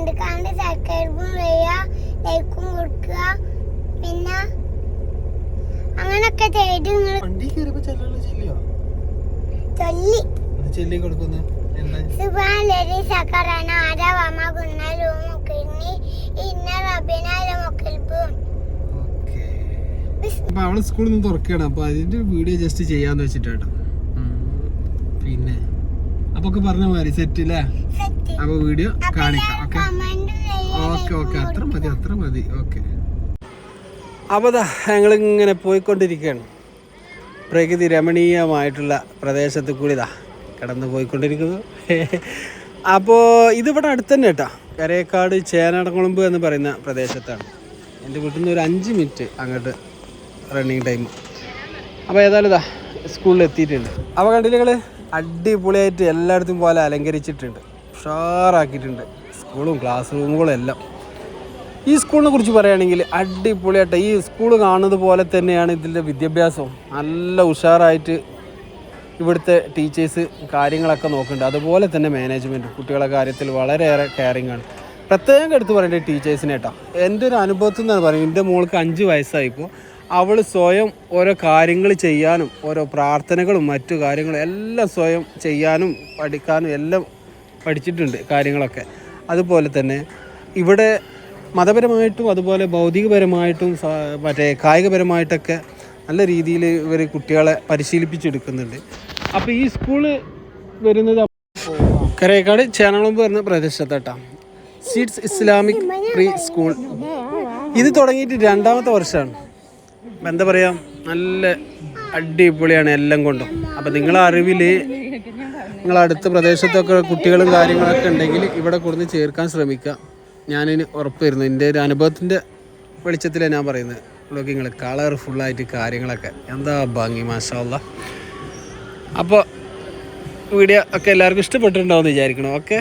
കണ്ടുകാണ്ട് സബ്സ്ക്രൈബും ചെയ്യുക, ലൈക്കും കൊടുക്കുക. പിന്നെ അങ്ങനൊക്കെ ചെയ്ത് നിങ്ങൾ ചൊല്ലി കൊടുക്കുന്നു. സുബ്ഹാനല്ലദീ സഖറന അദാ വമ കുന്നാ ലൂമുഖിനി ഇന്ന റബ്ബിന ലമുഖിൽബൂൻ. അപ്പൊ അവള് സ്കൂളിൽ നിന്ന് തുറക്കുകയാണ്. അപ്പൊ അതിന്റെ വീഡിയോ ജസ്റ്റ് ചെയ്യാന്ന് വെച്ചിട്ടാട്ടോ. പിന്നെ അപ്പൊ ഒക്കെ പറഞ്ഞ മാതിരി സെറ്റ് അല്ലേ? അപ്പൊ വീഡിയോ കാണിക്കാം. ഓക്കെ അത്ര മതി. ഓക്കെ അപ്പോൾ ഞങ്ങളിങ്ങനെ പോയിക്കൊണ്ടിരിക്കുകയാണ്. പ്രകൃതി രമണീയമായിട്ടുള്ള പ്രദേശത്ത് കൂടി കടന്ന് പോയിക്കൊണ്ടിരിക്കുന്നു. അപ്പോൾ ഇതിവിടെ അടുത്ത് തന്നെ കേട്ടോ, കരേക്കാട് ചേനാടംകുളമ്പ് എന്ന് പറയുന്ന പ്രദേശത്താണ്. എൻ്റെ വീട്ടിൽ നിന്ന് ഒരു 5 മിനിറ്റ് അങ്ങോട്ട് റണ്ണിങ് ടൈം. അപ്പോൾ ഏതായാലും സ്കൂളിൽ എത്തിയിട്ടുണ്ട്. അപ്പോൾ കണ്ടില്ലേ നിങ്ങൾ, അടിപൊളിയായിട്ട് എല്ലായിടത്തും പോലെ അലങ്കരിച്ചിട്ടുണ്ട്, ഉഷാറാക്കിയിട്ടുണ്ട് സ്കൂളും ക്ലാസ് റൂമുകളും എല്ലാം. ഈ സ്കൂളിനെ കുറിച്ച് പറയുകയാണെങ്കിൽ അടിപൊളിയായിട്ട് ഈ സ്കൂൾ കാണുന്നത് പോലെ തന്നെയാണ് ഇതിൻ്റെ വിദ്യാഭ്യാസവും. നല്ല ഉഷാറായിട്ട് ഇവിടുത്തെ ടീച്ചേഴ്സ് കാര്യങ്ങളൊക്കെ നോക്കുന്നുണ്ട്. അതുപോലെ തന്നെ മാനേജ്മെൻറ്റ് കുട്ടികളുടെ കാര്യത്തിൽ വളരെയേറെ കെയറിങ് ആണ്. പ്രത്യേകം എടുത്ത് പറയേണ്ടത് ടീച്ചേഴ്സിനെ കേട്ടോ. എൻ്റെ ഒരു അനുഭവത്തിൽ നിന്നാണ് പറയുന്നത്. എൻ്റെ മോൾക്ക് 5 വയസ്സായിപ്പോൾ അവൾ സ്വയം ഓരോ കാര്യങ്ങൾ ചെയ്യാനും ഓരോ പ്രാർത്ഥനകളും മറ്റു കാര്യങ്ങളും എല്ലാം സ്വയം ചെയ്യാനും പഠിക്കാനും എല്ലാം പഠിച്ചിട്ടുണ്ട് കാര്യങ്ങളൊക്കെ. അതുപോലെ തന്നെ ഇവിടെ മതപരമായിട്ടും അതുപോലെ ഭൗതികപരമായിട്ടും മറ്റേ കായികപരമായിട്ടൊക്കെ നല്ല രീതിയിൽ ഇവർ കുട്ടികളെ പരിശീലിപ്പിച്ചെടുക്കുന്നുണ്ട്. അപ്പോൾ ഈ സ്കൂള് വരുന്നത് കരേക്കാട് ചേനാളമ്പ് പറഞ്ഞ പ്രദേശത്താട്ടാ. Seeds Islamic preschool. ഇത് തുടങ്ങിയിട്ട് 2ാമത്തെ വർഷമാണ്. എന്താ പറയുക, നല്ല അടിപൊളിയാണ് എല്ലാം കൊണ്ടും. അപ്പോൾ നിങ്ങളെ അറിവിൽ നിങ്ങളടുത്ത പ്രദേശത്തൊക്കെ കുട്ടികളും കാര്യങ്ങളൊക്കെ ഉണ്ടെങ്കിൽ ഇവിടെ കൊടുന്ന് ചേർക്കാൻ ശ്രമിക്കുക. ഞാനിന് ഉറപ്പായിരുന്നു, എൻ്റെ ഒരു അനുഭവത്തിൻ്റെ വെളിച്ചത്തിലാണ് ഞാൻ പറയുന്നത്. നോക്കി നിങ്ങൾ, കളർഫുള്ളായിട്ട് കാര്യങ്ങളൊക്കെ എന്താ ഭംഗി, മാഷാ അല്ലാഹ്. അപ്പോൾ വീഡിയോ ഒക്കെ എല്ലാവർക്കും ഇഷ്ടപ്പെട്ടിട്ടുണ്ടാവുമെന്ന് വിചാരിക്കണം. ഓക്കെ.